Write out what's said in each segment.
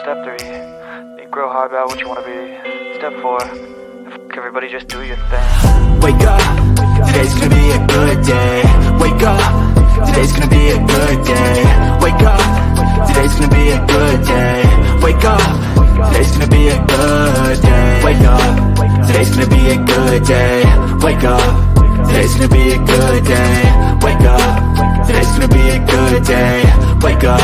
Step 3, think real hard about what you want to be. Step 4, everybody just do your thing. Wake up, today's gonna be a good day. Wake up, today's gonna be a good day. Wake up, today's gonna be a good day. Wake up, today's gonna be a good day. Wake up, today's gonna be a good day. Wake up, today's gonna be a good day. Wake up, today's gonna be a good day. Wake up,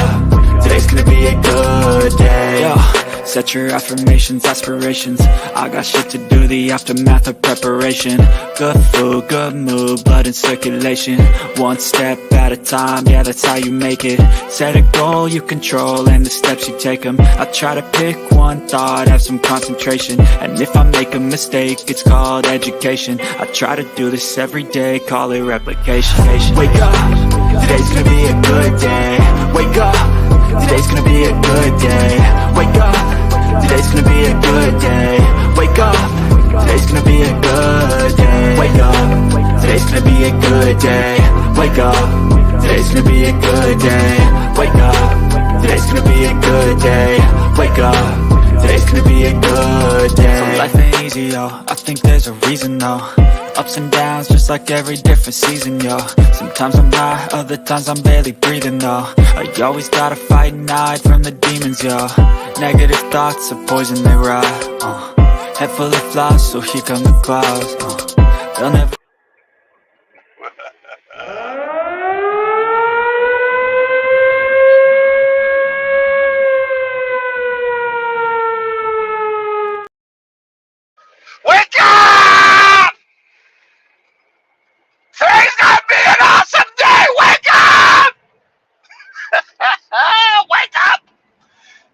today's gonna be a good day. Yo, set your affirmations, aspirations. I got shit to do, the aftermath of preparation. Good food, good mood, blood in circulation. One step at a time, yeah, that's how you make it. Set a goal you control and the steps you take them. I try to pick one thought, have some concentration. And if I make a mistake, it's called education. I try to do this every day, call it replication. Wake up, today's gonna be a good day. Wake up, today's gonna be a good day. Wake up, today's gonna be a good day. Wake up, today's gonna be a good day. Wake up, today's gonna be a good day. Wake up, today's gonna be a good day. Wake up, today's gonna be a good day. Wake up, today's gonna be a good day. So life ain't easy, yo, I think there's a reason though. Ups and downs, just like every different season, yo. Sometimes I'm high, other times I'm barely breathing, though. I always gotta fight and hide from the demons, yo. Negative thoughts are poison, they rot. Head full of flies, so here come the clouds. They'll never. Wake up! Today's gonna be an awesome day! Wake up! Wake up!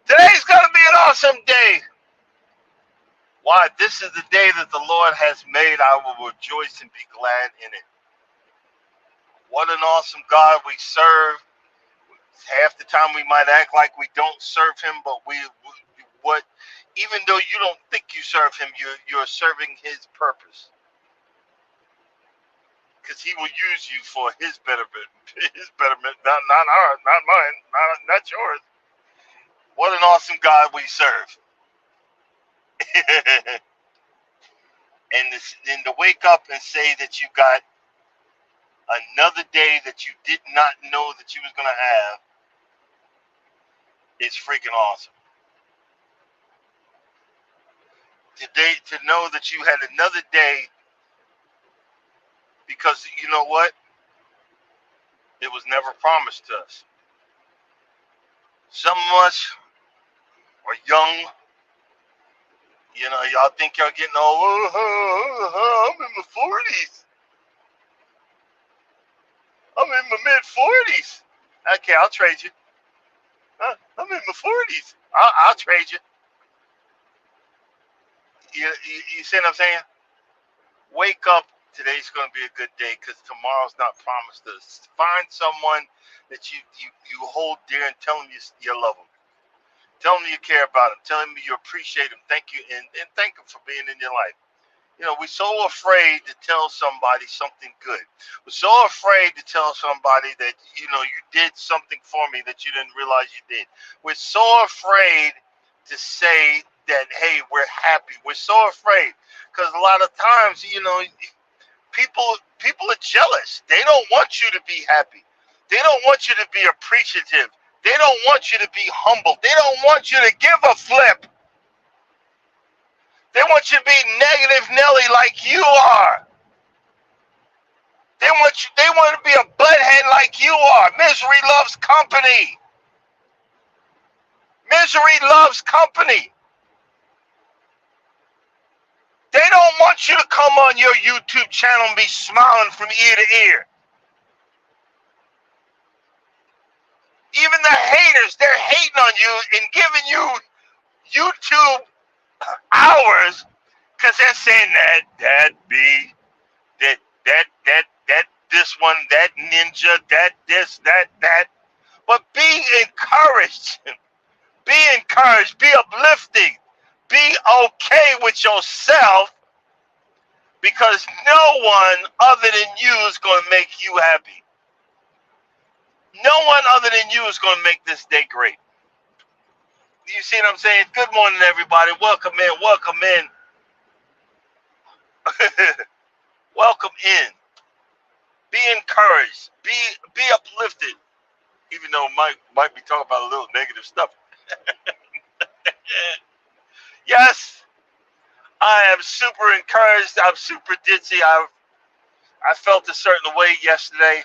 Today's gonna be an awesome day. Why? This is the day that the Lord has made. I will rejoice and be glad in it. What an awesome God we serve. Half the time we might act like we don't serve him, but even though you don't think you serve him, you're serving his purpose. Because he will use you for his betterment, not ours, not mine, not yours. What an awesome God we serve. and to wake up and say that you got another day that you did not know that you was going to have is freaking awesome. Today, to know that you had another day, because you know what? It was never promised to us. Some of us are young. You know, y'all think y'all getting old. I'm in my 40s. I'm in my mid-40s. Okay, I'll trade you. I'm in my 40s. I'll trade you. You see what I'm saying? Wake up. Today's going to be a good day because tomorrow's not promised us. Find someone that you hold dear and tell them you love them. Tell them you care about them. Tell them you appreciate them. Thank you, and thank them for being in your life. You know, we're so afraid to tell somebody something good. We're so afraid to tell somebody that, you know, you did something for me that you didn't realize you did. We're so afraid to say that, hey, we're happy. We're so afraid because a lot of times, you know, people are jealous. They don't want you to be happy. They don't want you to be appreciative. They don't want you to be humble. They don't want you to give a flip. They want you to be negative Nelly like you are. They want to be a butthead like you are. Misery loves company. Misery loves company. They don't want you to come on your YouTube channel and be smiling from ear to ear. Even the haters, they're hating on you and giving you YouTube hours because they're saying that this one, that ninja, that this, that. But be encouraged. Be encouraged. Be uplifting. Be okay with yourself because no one other than you is going to make you happy. No one other than you is going to make this day great. You see what I'm saying? Good morning, everybody. Welcome in. Welcome in. Welcome in. Be encouraged. Be uplifted. Even though might be talking about a little negative stuff. Yes, I am super encouraged. I'm super ditzy. I felt a certain way yesterday.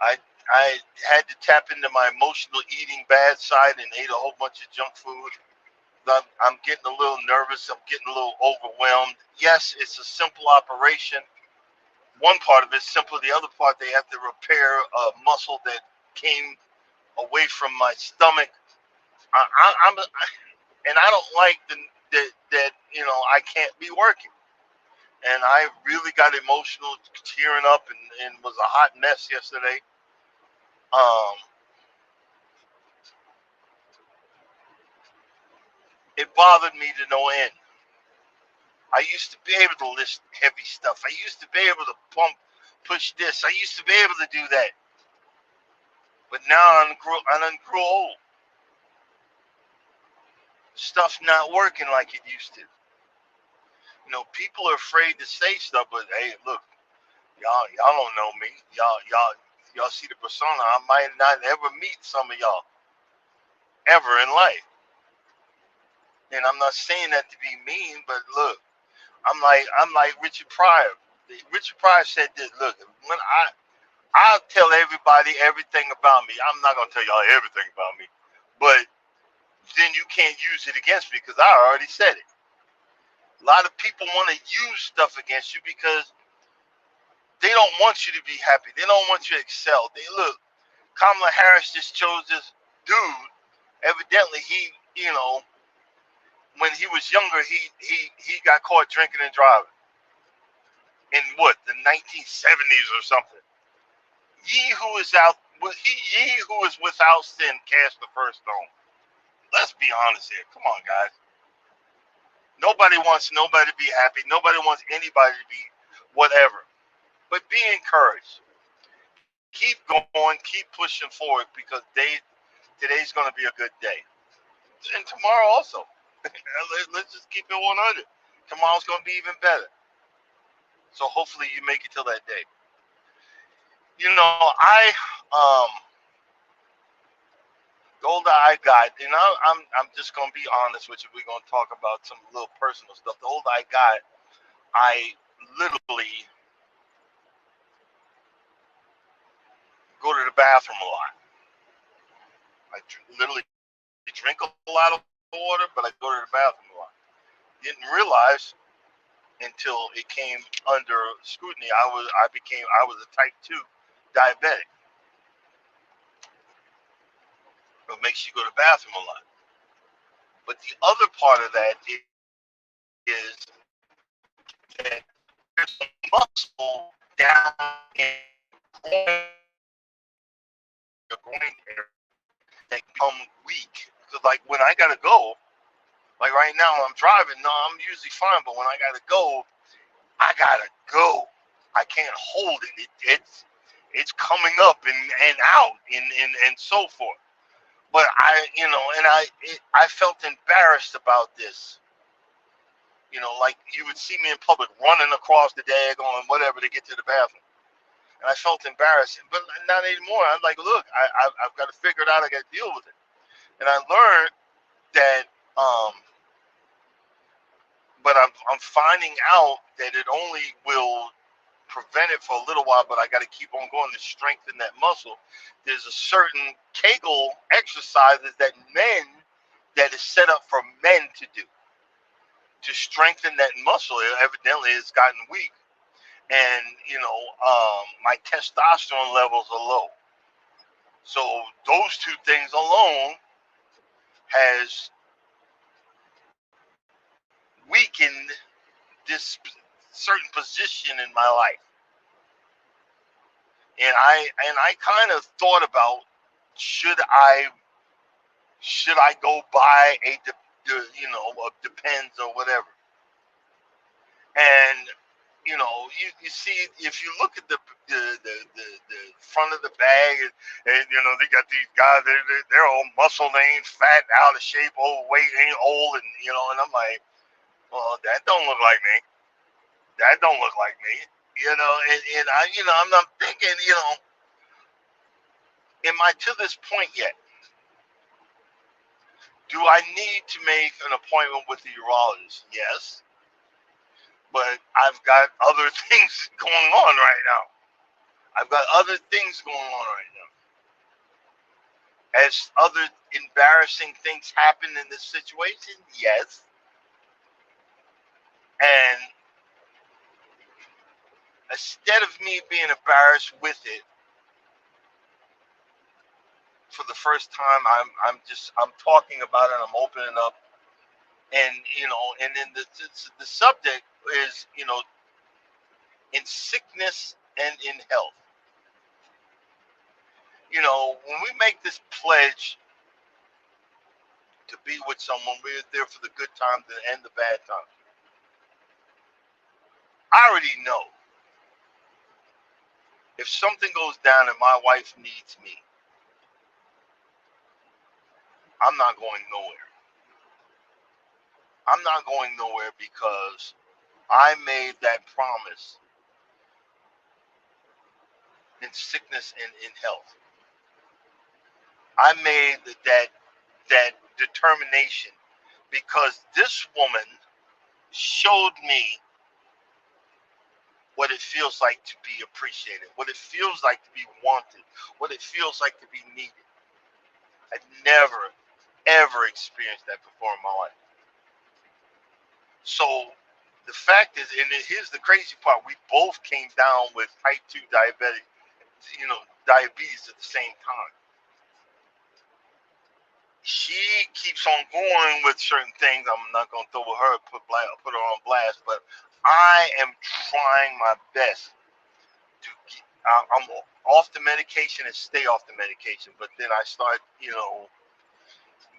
I I had to tap into my emotional eating bad side and ate a whole bunch of junk food. I'm getting a little nervous. I'm getting a little overwhelmed. Yes, it's a simple operation. One part of it's simple. The other part, they have to repair a muscle that came away from my stomach. And I don't like that I can't be working. And I really got emotional, tearing up, and was a hot mess yesterday. It bothered me to no end. I used to be able to lift heavy stuff. I used to be able to push this. I used to be able to do that. But now I done grew old. Stuff's not working like it used to. People are afraid to say stuff, but hey, look, y'all don't know me. Y'all see the persona. I might not ever meet some of y'all ever in life. And I'm not saying that to be mean, but look, I'm like Richard Pryor. Richard Pryor said this. Look, when I'll tell everybody everything about me. I'm not gonna tell y'all everything about me, but then you can't use it against me because I already said it. A lot of people want to use stuff against you because they don't want you to be happy. They don't want you to excel. Look, Kamala Harris just chose this dude. Evidently, when he was younger, he got caught drinking and driving in the 1970s or something. Ye who is without sin cast the first stone. Let's be honest here. Come on, guys. Nobody wants nobody to be happy. Nobody wants anybody to be whatever. But be encouraged. Keep going. Keep pushing forward because today's going to be a good day. And tomorrow also. Let's just keep it 100. Tomorrow's going to be even better. So hopefully you make it till that day. The older I got, and I'm just gonna be honest with you. We're gonna talk about some little personal stuff. The older I got, I literally go to the bathroom a lot. I literally drink a lot of water, but I go to the bathroom a lot. Didn't realize until it came under scrutiny. I was a type 2 diabetic. It makes you go to the bathroom a lot. But the other part of that is that there's a muscle down in the groin area that become weak. Because like when I gotta go, like right now I'm driving, no, I'm usually fine, but when I gotta go, I can't hold it. It's coming up and out and so forth. But I felt embarrassed about this. Like you would see me in public running across the daggone whatever to get to the bathroom. And I felt embarrassed, but not anymore. I'm like, look, I've got to figure it out. I got to deal with it. And I learned that, but I'm finding out that it only will prevent it for a little while, but I got to keep on going to strengthen that muscle. There's a certain Kegel exercises that is set up for men to do to strengthen that muscle. Evidently, it's gotten weak, and my testosterone levels are low. So those two things alone has weakened this certain position in my life. And I kind of thought about should I go buy a Depends or whatever. And you see, if you look at the front of the bag, and they got these guys, they're all muscle, they ain't fat, out of shape, overweight, ain't old, and and I'm like, well, that don't look like me. That don't look like me. And I, I'm thinking, am I to this point yet? Do I need to make an appointment with the urologist? Yes, but I've got other things going on right now. I've got other things going on right now. Has other embarrassing things happened in this situation? Yes. And instead of me being embarrassed with it for the first time, I'm talking about it. I'm opening up, and and then the subject is in sickness and in health. When we make this pledge to be with someone, we're there for the good times and the bad times. I already know if something goes down and my wife needs me, I'm not going nowhere. I'm not going nowhere because I made that promise in sickness and in health. I made that determination because this woman showed me what it feels like to be appreciated, what it feels like to be wanted, what it feels like to be needed. I've never, ever experienced that before in my life. So the fact is, and here's the crazy part, we both came down with type 2 diabetes at the same time. She keeps on going with certain things. I'm not going to throw her, put her on blast, but I am trying my best to keep, I'm off the medication and stay off the medication, but then I start,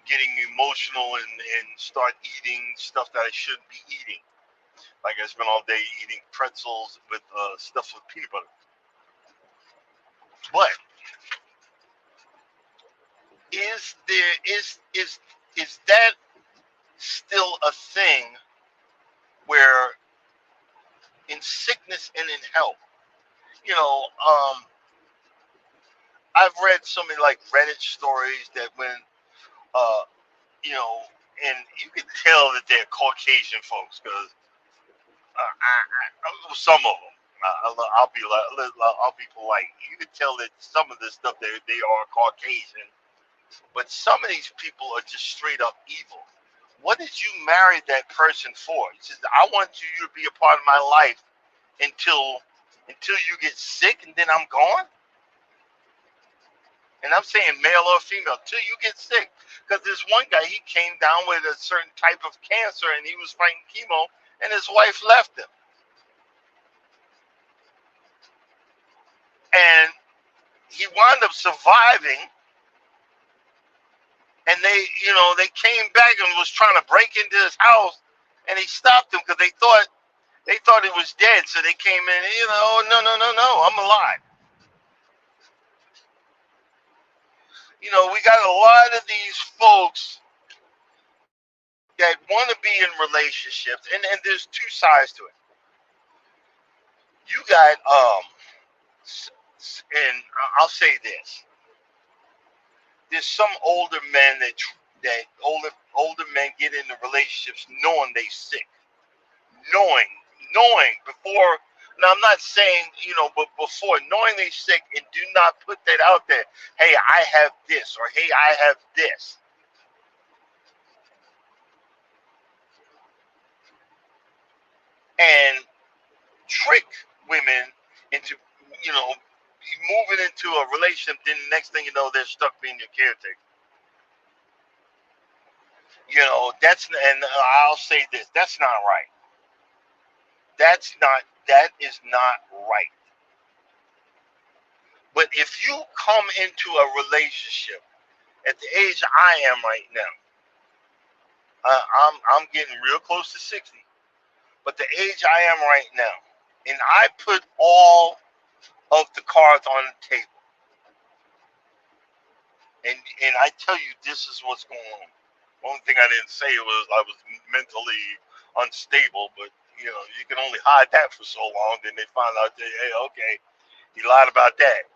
getting emotional and start eating stuff that I shouldn't be eating. Like I spent all day eating pretzels with stuff with peanut butter. But is that still a thing where in sickness and in health, you know, um, I've read so many like Reddit stories that when uh, you know, and you can tell that they're Caucasian folks because some of them. I'll be polite. You can tell that some of this stuff they are Caucasian, but some of these people are just straight up evil. What did you marry that person for? He says, I want you to be a part of my life until you get sick and then I'm gone. And I'm saying male or female, till you get sick. Because this one guy, he came down with a certain type of cancer and he was fighting chemo and his wife left him. And he wound up surviving. And they came back and was trying to break into his house and he stopped them because they thought he was dead. So they came in, no, I'm alive. We got a lot of these folks that want to be in relationships, and there's two sides to it. You got and I'll say this: there's some older men that older men get into relationships knowing they sick, knowing before. Now I'm not saying but before knowing they sick, and do not put that out there. Hey, I have this, or hey, I have this. And trick women into moving into a relationship. Then the next thing you know, they're stuck being your caretaker. And I'll say this: that's not right. That is not right. But if you come into a relationship at the age I am right now, I'm getting real close to 60. But the age I am right now, And I put all of the cards on the table. And I tell you, this is what's going on. Only thing I didn't say was I was mentally unstable, but you can only hide that for so long. Then they find out that, hey, okay, he lied about that.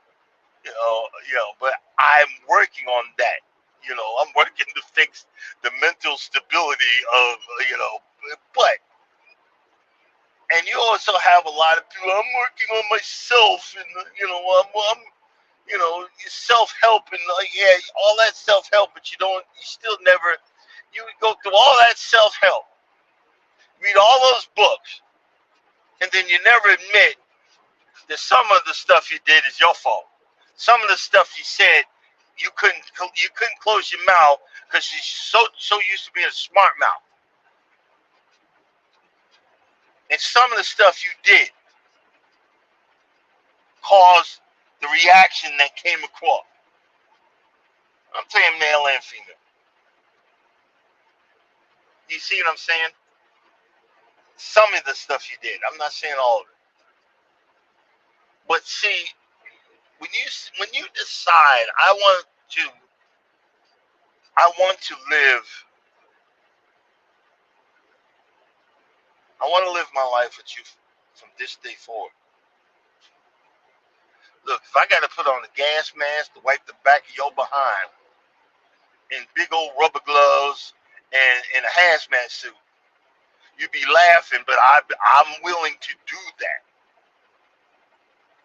But I'm working on that. I'm working to fix the mental stability of, but, and you also have a lot of people, I'm working on myself, and, I'm self-help, and yeah, all that self-help, but you still never, you go through all that self-help, read all those books, and then you never admit that some of the stuff you did is your fault. Some of the stuff you said, you couldn't close your mouth because you're so used to being a smart mouth. And some of the stuff you did caused the reaction that came across. I'm saying male and female. You see what I'm saying? Some of the stuff you did. I'm not saying all of it. But see, when you decide I want to live my life with you from this day forward. Look, if I got to put on a gas mask to wipe the back of your behind, and big old rubber gloves, and a hazmat suit, you'd be laughing, but I'm willing to do that.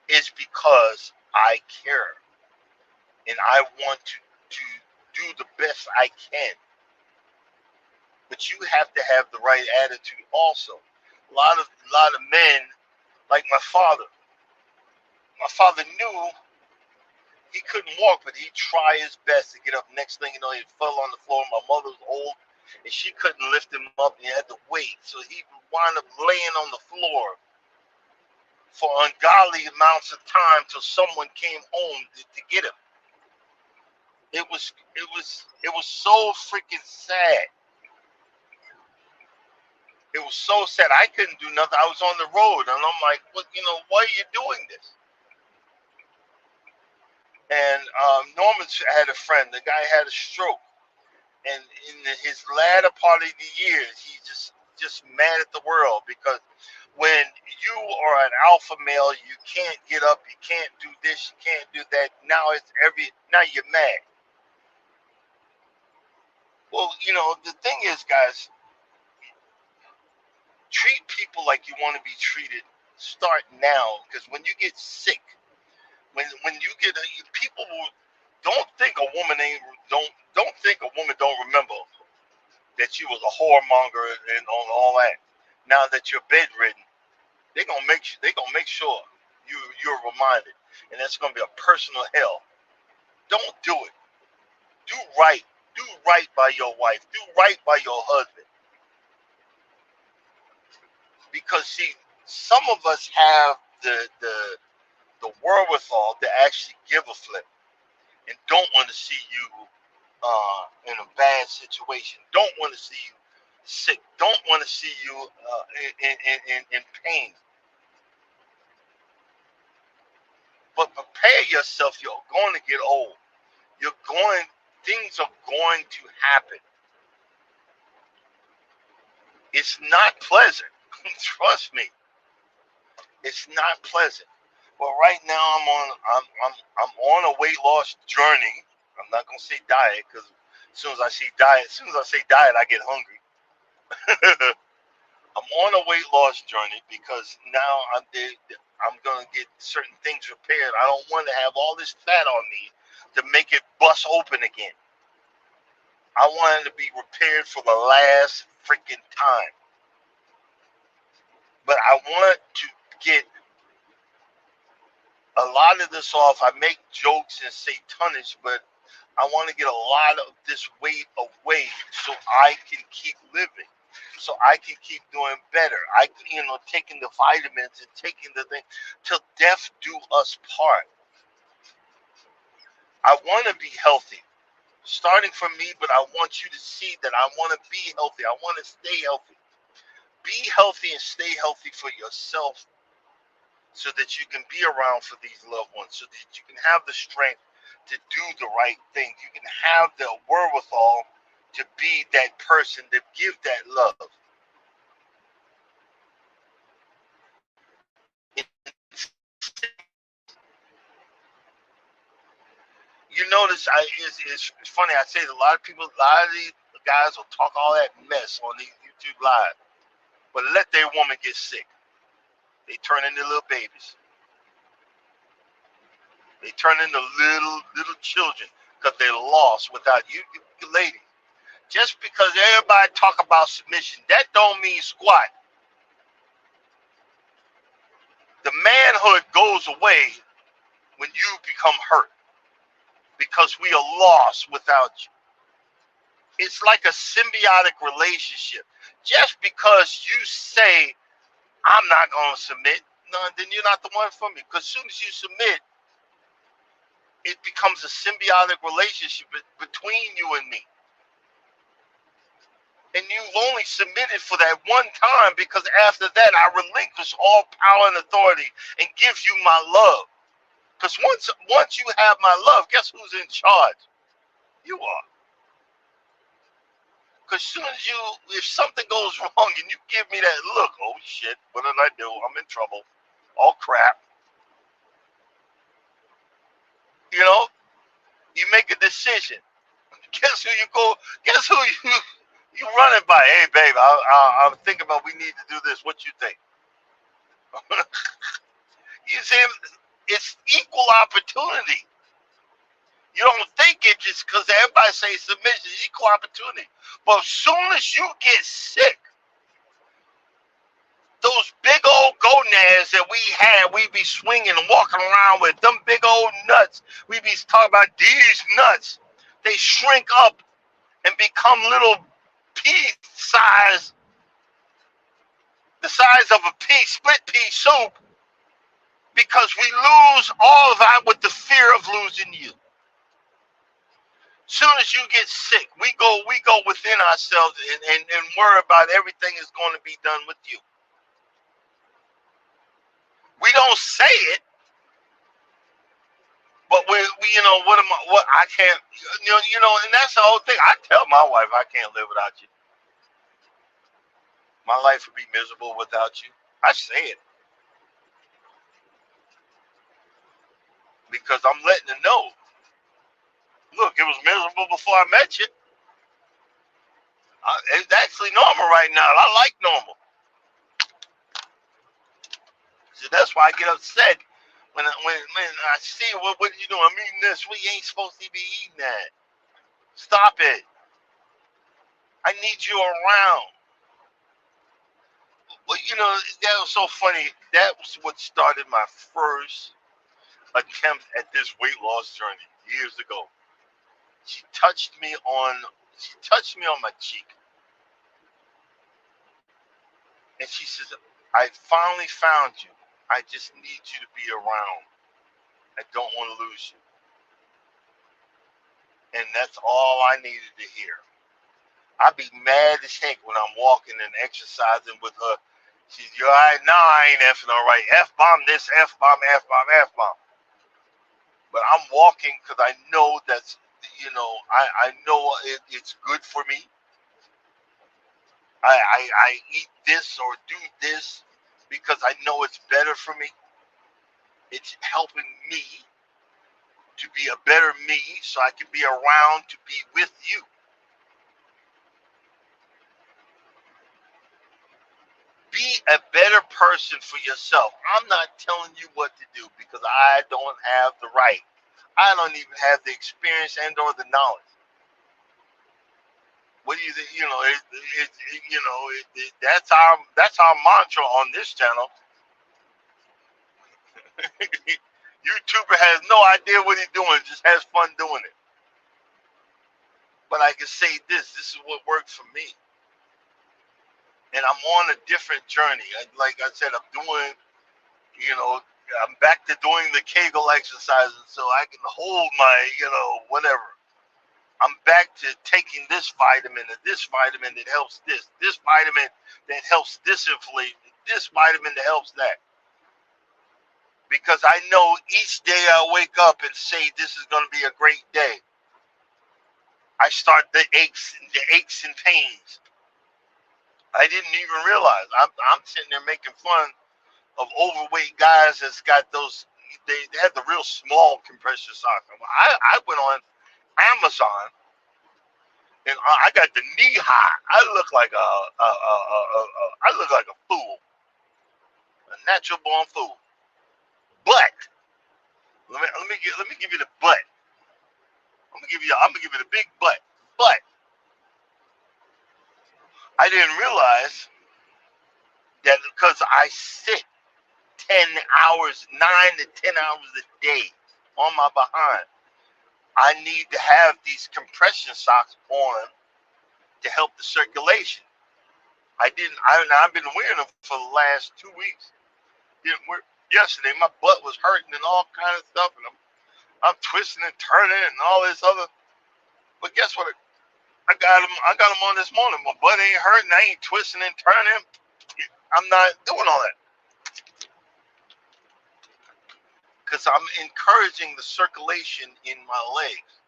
It's because I care, and I want to do the best I can. But you have to have the right attitude also. A lot of men, like my father. My father knew he couldn't walk, but he'd try his best to get up. Next thing you know, he fell on the floor. My mother was old, and she couldn't lift him up, and he had to wait. So he wound up laying on the floor for ungodly amounts of time till someone came home to get him. It was so freaking sad. It was so sad. I couldn't do nothing. I was on the road, and I'm like, "What? Why are you doing this?" And Norman had a friend. The guy had a stroke, and in his latter part of the years, he's just mad at the world because when you are an alpha male, you can't get up, you can't do this, you can't do that. Now you're mad. Well, the thing is, guys, treat people like you want to be treated. Start now, because when you get sick, when you get people will don't think a woman don't remember that you was a whoremonger and all that. Now that you're bedridden, they're gonna make sure you're reminded, and that's gonna be a personal hell. Don't do it. Do right. Do right by your wife. Do right by your husband. Because see, some of us have the wherewithal to actually give a flip and don't want to see you in a bad situation. Don't want to see you sick. Don't want to see you in pain. But prepare yourself. You're going to get old. Things are going to happen. It's not pleasant. Trust me. It's not pleasant. Well, right now I'm on a weight loss journey. I'm not gonna say diet because as soon as I say diet, I get hungry. I'm on a weight loss journey because now I'm gonna get certain things repaired. I don't want to have all this fat on me to make it bust open again. I want it to be repaired for the last freaking time. But I want to get a lot of this off. I make jokes and say tonnage, but I want to get a lot of this weight away so I can keep living, so I can keep doing better. Taking the vitamins and taking the thing till death do us part. I want to be healthy, starting from me, but I want you to see that I want to be healthy. I want to stay healthy. Be healthy and stay healthy for yourself so that you can be around for these loved ones, so that you can have the strength to do the right thing. You can have the wherewithal to be that person, to give that love. You notice, it's funny. I say that a lot of people, a lot of these guys will talk all that mess on these YouTube live, but let their woman get sick, they turn into little babies. They turn into little children because they're lost without you, lady. Just because everybody talk about submission, that don't mean squat. The manhood goes away when you become hurt because we are lost without you. It's like a symbiotic relationship. Just because you say, I'm not going to submit, no, then you're not the one for me. Because as soon as you submit, it becomes a symbiotic relationship between you and me. And you've only submitted for that one time, because after that I relinquish all power and authority and give you my love. Because once you have my love, guess who's in charge? You are. Because soon as if something goes wrong and you give me that look, oh shit, what did I do? I'm in trouble. Oh crap. You know, you make a decision. Guess who you go? Guess who you running by? Hey babe, I'm thinking about, we need to do this. What you think? You see, it's equal opportunity. You don't think it just because everybody say submission, equal opportunity. But as soon as you get sick, those big old gonads that we be swinging and walking around with, them big old nuts, we be talking about these nuts, they shrink up and become little pea size, the size of a split pea soup, because we lose all of that with the fear of losing you. Soon as you get sick, we go within ourselves and worry about everything is going to be done with you. We don't say it, but we what I can't, and that's the whole thing. I tell my wife I can't live without you. My life would be miserable without you. I say it because I'm letting her know. Look, it was miserable before I met you. It's actually normal right now. I like normal. So that's why I get upset when I see what are you doing? I'm eating this. We ain't supposed to be eating that. Stop it. I need you around. Well, that was so funny. That was what started my first attempt at this weight loss journey years ago. She touched me on my cheek. And she says, I finally found you. I just need you to be around. I don't want to lose you. And that's all I needed to hear. I'd be mad as heck when I'm walking and exercising with her. She's, you all right? No, I ain't effing all right. F-bomb this, F-bomb, F-bomb, F-bomb. But I'm walking because I know that's, I know it's good for me. I eat this or do this because I know it's better for me. It's helping me to be a better me so I can be around to be with you. Be a better person for yourself. I'm not telling you what to do because I don't have the right. I don't even have the experience and or the knowledge. What do you think? That's our mantra on this channel. YouTuber has no idea what he's doing, just has fun doing it. But I can say this is what works for me. And I'm on a different journey. Like I said, I'm back to doing the Kegel exercises so I can hold my, whatever. I'm back to taking this vitamin that helps this vitamin that helps this inflammation, this vitamin that helps that. because I know each day I wake up and say this is going to be a great day, I start the aches and pains. I didn't even realize. I'm sitting there making fun of overweight guys that's got those. They had the real small compression socks. I went on Amazon and I got the knee high. I look like I look like a fool, a natural born fool. But let me give you the but. I'm gonna give you the big but. But I didn't realize that because I sit 10 hours, 9 to 10 hours a day on my behind, I need to have these compression socks on to help the circulation. I've been wearing them for the last 2 weeks. Didn't wear yesterday. My butt was hurting and all kind of stuff, and I'm twisting and turning and all this other. But guess what? I got them. I got them on this morning. My butt ain't hurting. I ain't twisting and turning. I'm not doing all that because I'm encouraging the circulation in my legs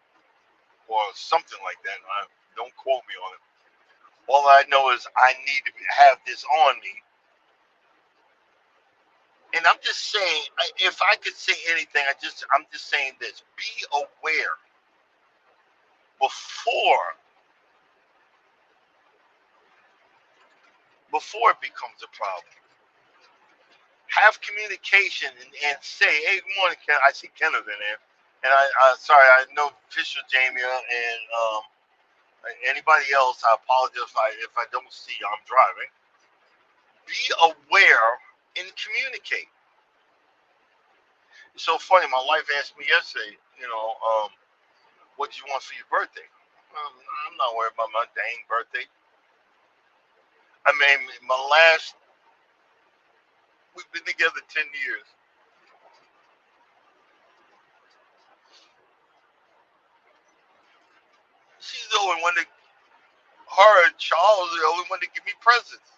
or something like that. Don't quote me on it. All I know is I need to have this on me. And I'm just saying, if I could say anything, I'm just saying this: be aware before it becomes a problem. Have communication and say, "Hey, good morning, Ken." I see Kenneth in there, and sorry, I know Fisher, Jamie, and anybody else. I apologize if I don't see you. I'm driving. Be aware and communicate. It's so funny. My wife asked me yesterday, what do you want for your birthday? I'm not worried about my dang birthday. I mean, we've been together 10 years. She's the only one her and Charles are the only one to give me presents.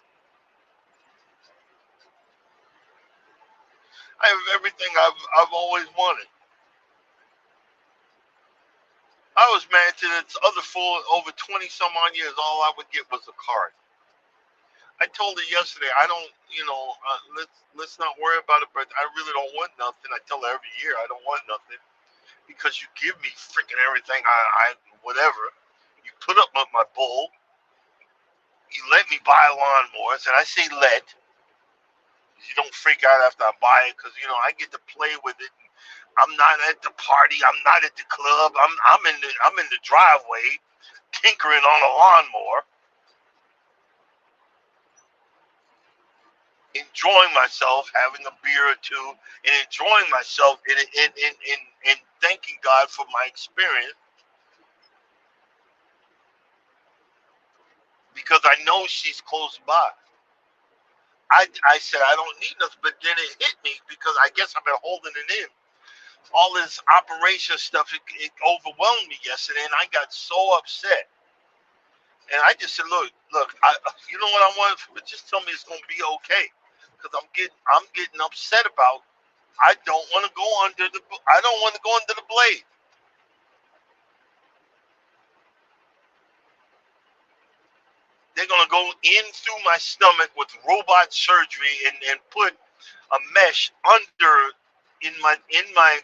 I have everything I've always wanted. I was married to this other fool over 20 some odd years. All I would get was a card. I told her yesterday, I don't, let's not worry about it, but I really don't want nothing. I tell her every year I don't want nothing because you give me freaking everything. Whatever. You put up my bull. You let me buy lawnmowers, and I say let. You don't freak out after I buy it because I get to play with it. I'm not at the party. I'm not at the club. I'm in the driveway, tinkering on a lawnmower, enjoying myself, having a beer or two, and enjoying myself in thanking God for my experience because I know she's close by. I said I don't need nothing, but then it hit me because I guess I've been holding it in. All this operation stuff, it overwhelmed me yesterday, and I got so upset. And I just said, look, you know what I want? Just tell me it's gonna be okay, because I'm getting upset about. I don't want to go under the blade. They're gonna go in through my stomach with robot surgery and put a mesh under in my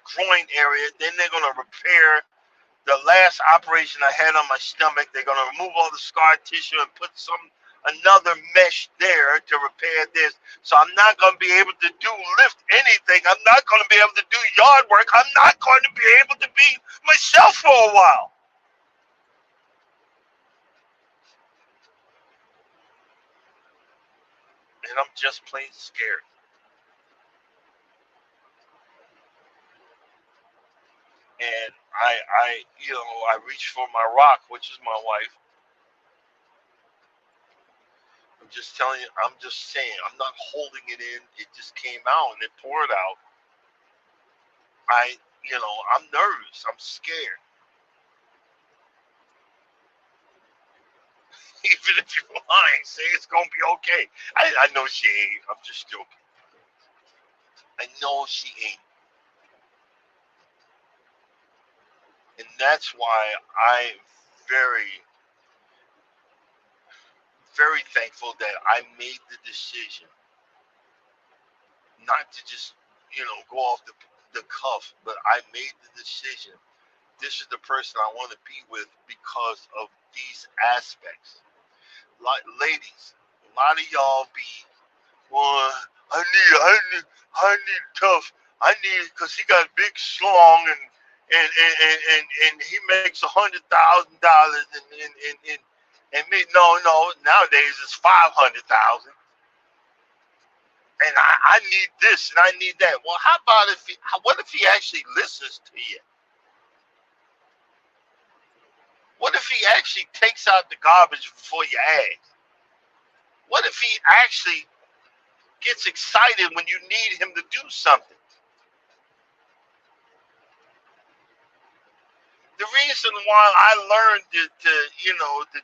groin area. Then they're gonna repair the last operation I had on my stomach. They're gonna remove all the scar tissue and put another mesh there to repair this. So I'm not gonna be able to lift anything. I'm not gonna be able to do yard work. I'm not going to be able to be myself for a while. And I'm just plain scared. And I reach for my rock, which is my wife. I'm just telling you, I'm just saying, I'm not holding it in. It just came out and it poured out. I'm nervous. I'm scared. Even if you're lying, say it's gonna be okay. I know she ain't. I'm just joking. I know she ain't. And that's why I'm very, very thankful that I made the decision not to just, go off the cuff, but I made the decision. This is the person I want to be with because of these aspects. Like, ladies, a lot of y'all be, well, I need tough. I need, because he got a big schlong and he makes $100,000 and me. No, nowadays it's 500,000. And I need this and I need that. Well, how about what if he actually listens to you? What if he actually takes out the garbage before you ask? What if he actually gets excited when you need him to do something? The reason why I learned to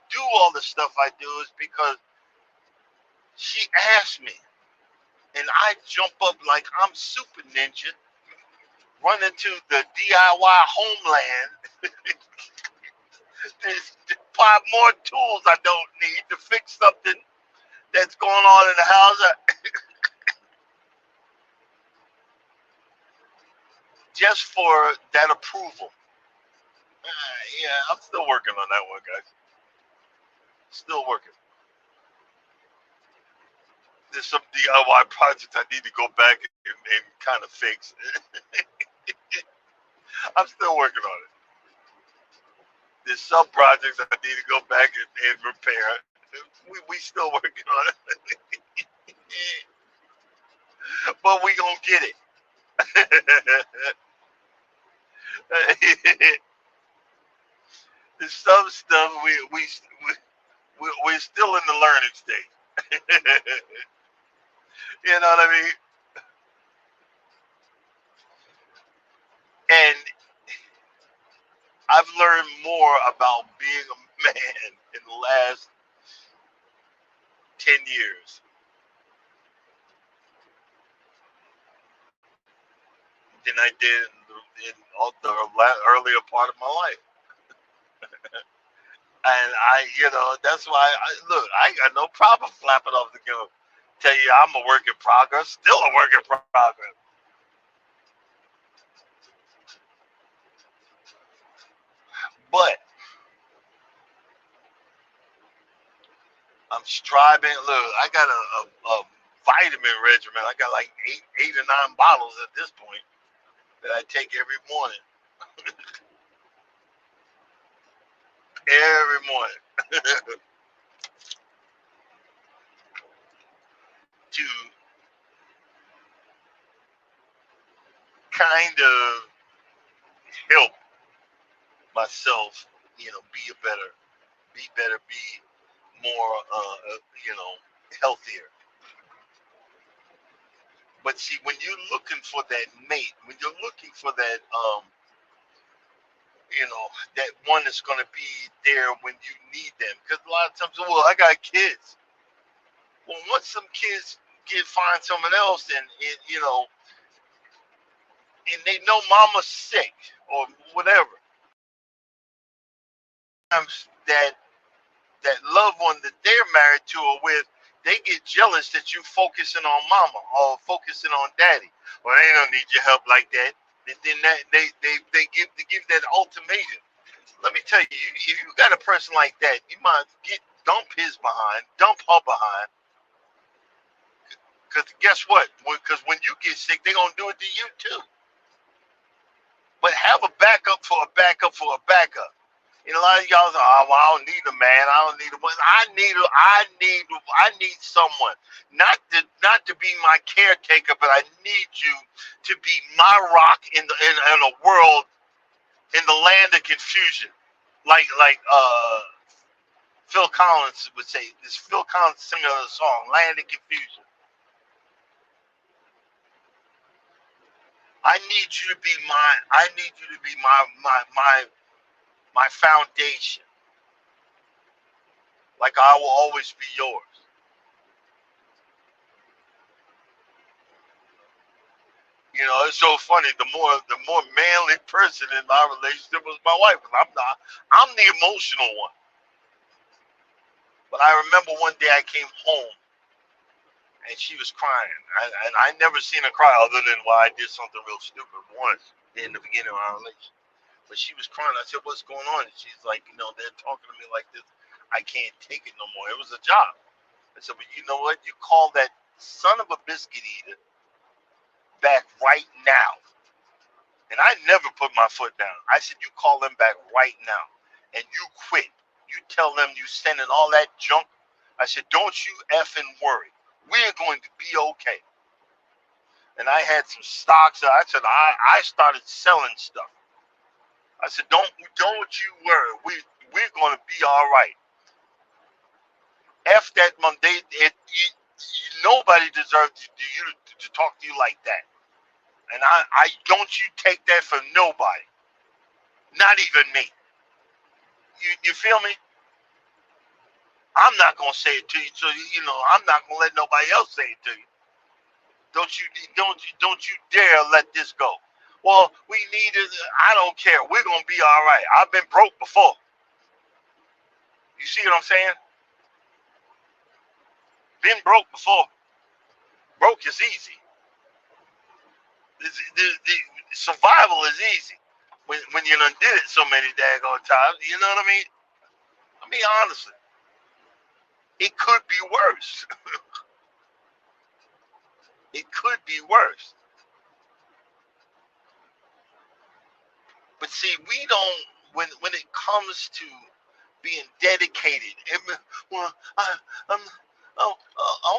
do all the stuff I do is because she asked me, and I jump up like I'm Super Ninja, run into the DIY homeland. There's 5 more tools I don't need to fix something that's going on in the house. Just for that approval. Yeah, I'm still working on that one, guys. Still working. There's some DIY projects I need to go back and kind of fix. I'm still working on it. There's some projects I need to go back and repair. We still working on it. But we gonna get it. There's some stuff we're still in the learning stage. You know what I mean? And I've learned more about being a man in the last 10 years than I did in all the earlier part of my life. And that's why, I ain't got no problem flapping off the gun. Tell you I'm a work in progress, still a work in progress. But I'm striving. Look, I got a vitamin regimen. I got like eight or 9 bottles at this point that I take every morning. Every morning. To kind of help myself, be better, be more, healthier. But see, when you're looking for that mate, when you're looking for that, that one that's going to be there when you need them, because a lot of times, well, I got kids. Well, once some kids find someone else, and they know mama's sick or whatever, sometimes that loved one that they're married to or with, they get jealous that you focusing on mama or focusing on daddy. Well, they don't need your help like that. And then they give that ultimatum. Let me tell you, if you got a person like that, you might dump her behind. Because guess what? Because when you get sick, they're gonna do it to you too. But have a backup for a backup for a backup. And a lot of y'all say, "Oh, well, I don't need a man. I don't need a woman. I need someone, not to be my caretaker, but I need you to be my rock in a world, in the land of confusion." Like Phil Collins would say. This Phil Collins singer of the song, "Land of Confusion." I need you to be my foundation. Like I will always be yours. You know, it's so funny. The more manly person in my relationship was my wife. And I'm not. I'm the emotional one. But I remember one day I came home and she was crying. And I never seen her cry other than why I did something real stupid once in the beginning of our relationship. But she was crying. I said, "What's going on?" And she's like, "You know, they're talking to me like this. I can't take it no more." It was a job. I said, "But you know what? You call that son of a biscuit eater back right now." And I never put my foot down. I said, "You call them back right now, and you quit. You tell them you sending all that junk." I said, "Don't you effing worry. We're going to be okay." And I had some stocks. I said, I started selling stuff. I said, don't you worry. We're going to be all right. F that Monday. Nobody deserves you to talk to you like that. And I don't you take that from nobody. Not even me. You feel me? I'm not gonna say it to you, so you know I'm not gonna let nobody else say it to you. Don't you dare let this go. Well, we need it. I don't care. We're gonna be all right. I've been broke before. You see what I'm saying? Been broke before. Broke is easy. The survival is easy when you done did it so many daggone times. You know what I mean? I mean honestly, it could be worse. It could be worse. But see, we don't. When it comes to being dedicated, well, I'm, I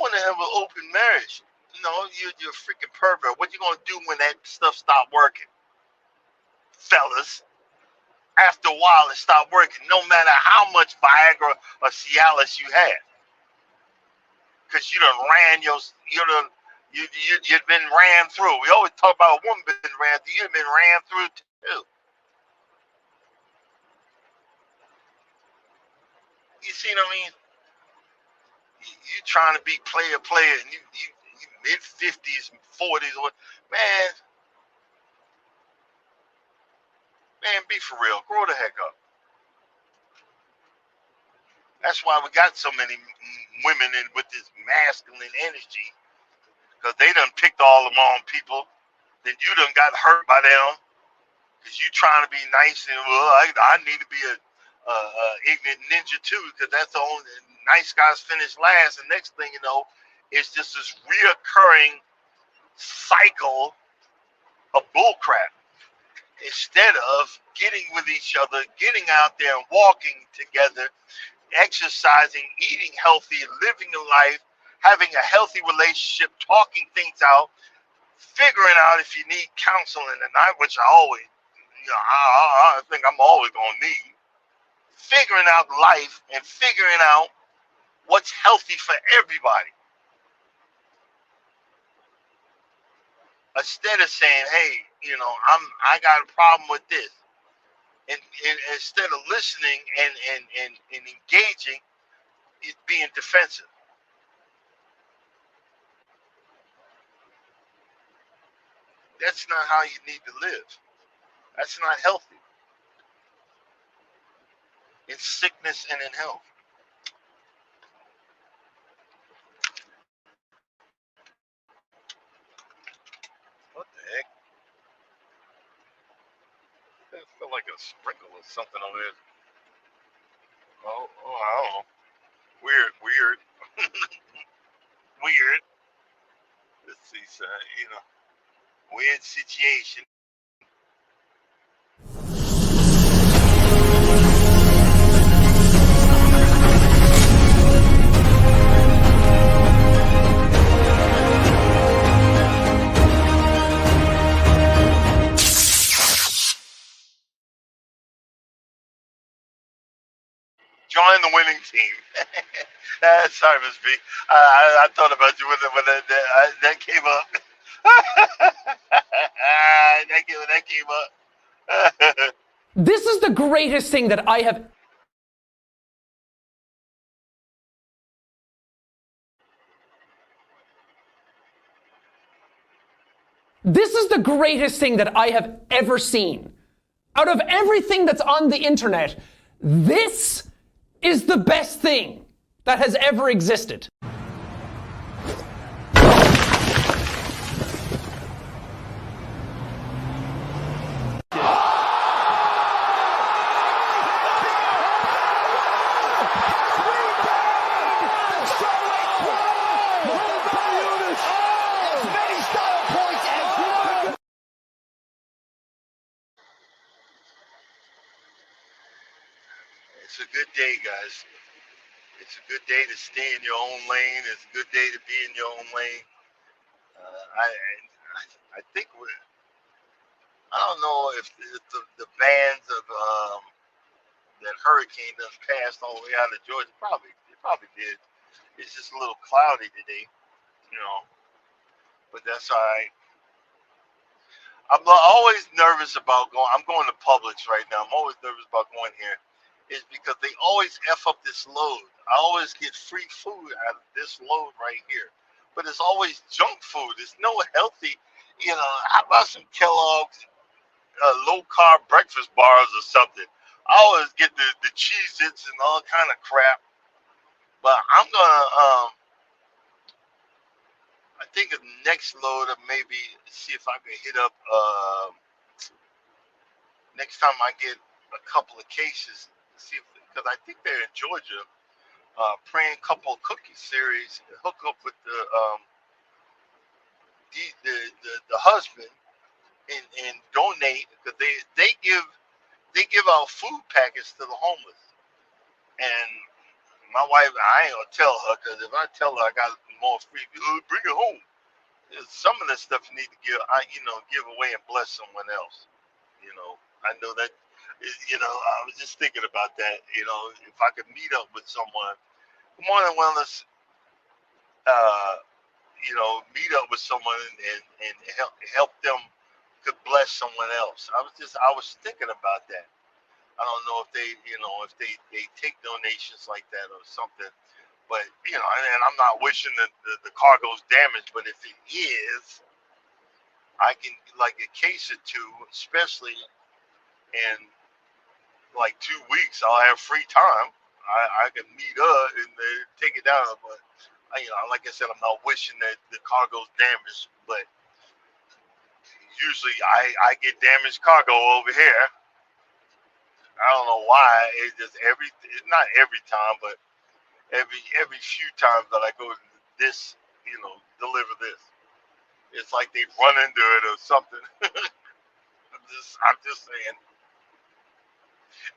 want to have an open marriage. No, you're a freaking pervert. What you gonna do when that stuff stop working, fellas? After a while, it stopped working. No matter how much Viagra or Cialis you had, because you done ran you've been ran through. We always talk about a woman being ran through. You've been ran through too. You see what I mean? You trying to be player, and you mid 50s, 40s, man, be for real. Grow the heck up. That's why we got so many women with this masculine energy, because they done picked all the wrong people. Then you done got hurt by them, because you trying to be nice and I need to be a ignorant ninja too, because that's the only nice guys finish last. And next thing you know, it's just this reoccurring cycle of bullcrap. Instead of getting with each other, getting out there and walking together, exercising, eating healthy, living a life, having a healthy relationship, talking things out, figuring out if you need counseling or not, which I always, I think I'm always gonna need. Figuring out life and figuring out what's healthy for everybody. Instead of saying, "Hey, I got a problem with this," and instead of listening and engaging, it's being defensive. That's not how you need to live. That's not healthy. In sickness and in health. What the heck? It felt like a sprinkle or something over there. I don't know. Weird, weird. Let's see, son. Weird situation. Join the winning team. Sorry, Miss B. I thought about you when that came up. that came up. This is the greatest thing that I have. This is the greatest thing that I have ever seen. Out of everything that's on the internet, this is the best thing that has ever existed. It's a good day, guys. It's a good day to stay in your own lane. It's a good day to be in your own lane. I think I don't know if the bands of that hurricane that's passed all the way out of Georgia. It probably did. It's just a little cloudy today, you know. But that's all right. I'm always nervous about going. I'm going to Publix right now. I'm always nervous about going here. Is because they always F up this load. I always get free food out of this load right here. But it's always junk food. It's no healthy, you know, how about some Kellogg's low carb breakfast bars or something? I always get the Cheez-Its and all kind of crap. But I'm gonna I think the next load of maybe see if I can hit up next time I get a couple of cases, see if, because I think they're in Georgia, praying couple cookie series, hook up with the husband and donate, because they give out food packets to the homeless. And my wife, I ain't gonna tell her, because if I tell her I got more free, bring it home. Some of the stuff you need to give away and bless someone else. You know, I know that. You know, I was just thinking about that. You know, if I could meet up with someone, more than wellness, meet up with someone and help them to bless someone else. I was thinking about that. I don't know if they take donations like that or something, but and I'm not wishing that the cargo's damaged, but if it is, I can, like, a case or two, especially in like 2 weeks, I'll have free time. I can meet up and take it down. But like I said, I'm not wishing that the cargo's damaged, but usually I get damaged cargo over here. I don't know why. It's just not every time, but every few times that I go to this, deliver this, it's like they run into it or something. I'm just saying.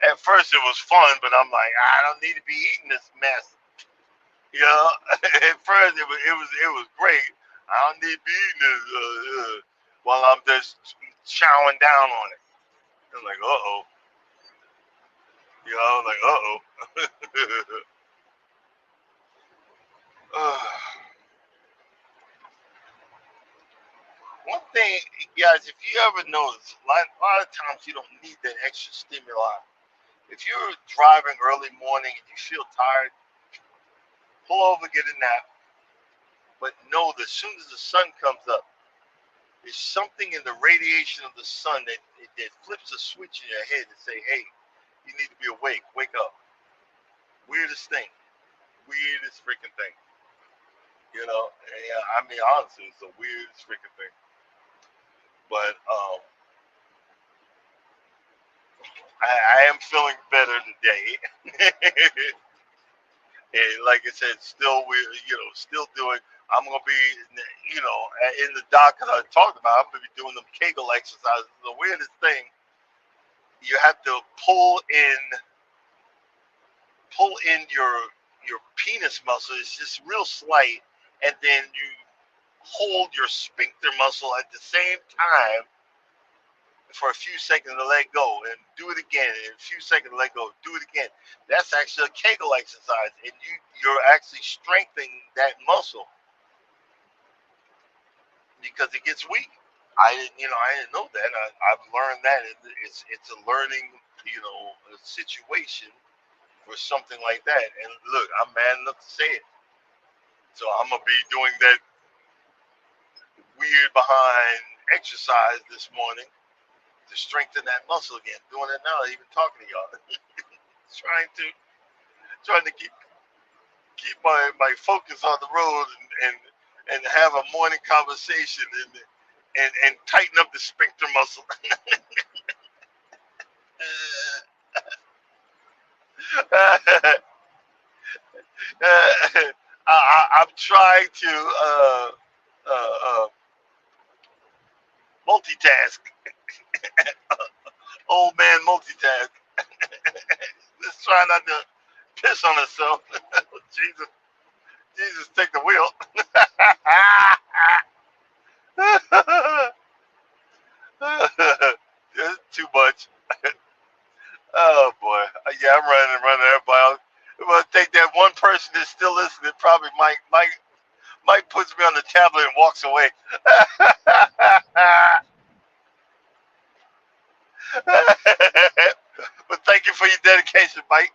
At first it was fun, but I'm like, I don't need to be eating this mess. At first it was great. I don't need to be eating this while I'm just chowing down on it. I'm like, uh-oh. Like, uh-oh. One thing, guys, if you ever notice, a lot of times you don't need that extra stimuli. If you're driving early morning and you feel tired, pull over, get a nap. But know that as soon as the sun comes up, there's something in the radiation of the sun that flips a switch in your head and say, hey, you need to be awake. Wake up. Weirdest thing. Weirdest freaking thing. I mean, honestly, it's the weirdest freaking thing. But I am feeling better today. And like I said, still doing. I'm gonna be, in the doc, as I talked about, I'm gonna be doing them Kegel exercises. The weirdest thing, you have to pull in your penis muscle. It's just real slight, and then you hold your sphincter muscle at the same time for a few seconds to let go, and do it again, and a few seconds to let go, do it again. That's actually a Kegel exercise, and you're actually strengthening that muscle because it gets weak. I didn't know that. I've learned that it's a learning, situation for something like that. And look, I'm man enough to say it, so I'm gonna be doing that weird behind exercise this morning to strengthen that muscle again. Doing it now, even talking to y'all. trying to keep my focus on the road and have a morning conversation and tighten up the sphincter muscle. I'm trying to multitask. Old man multitask. Let's try not to piss on herself. Jesus, take the wheel. It's too much. Oh boy. Yeah, I'm running everybody. I'm gonna take that one person that's still listening. Probably Mike puts me on the tablet and walks away. But thank you for your dedication, Mike.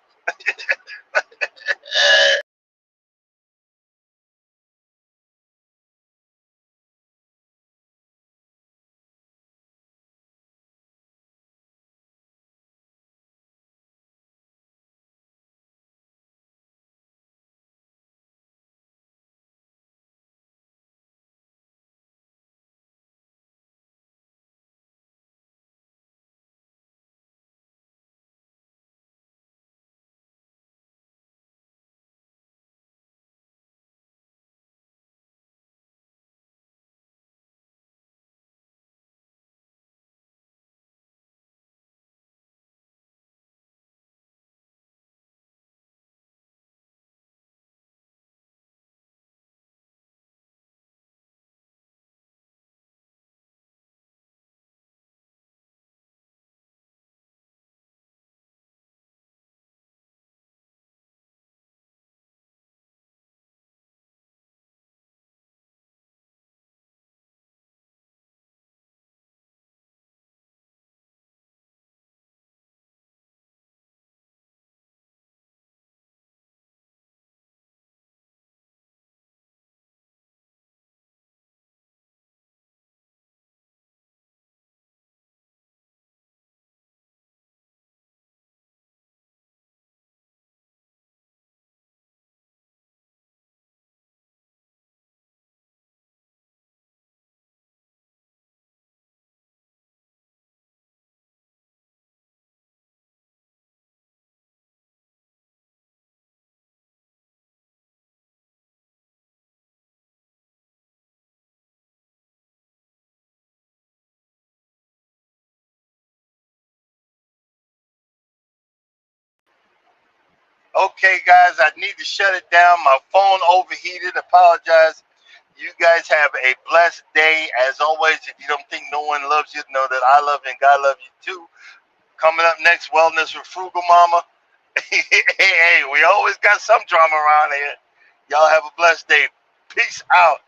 Okay, guys, I need to shut it down. My phone overheated. Apologize. You guys have a blessed day. As always, if you don't think no one loves you, know that I love you and God loves you too. Coming up next, Wellness with Frugal Mama. Hey, we always got some drama around here. Y'all have a blessed day. Peace out.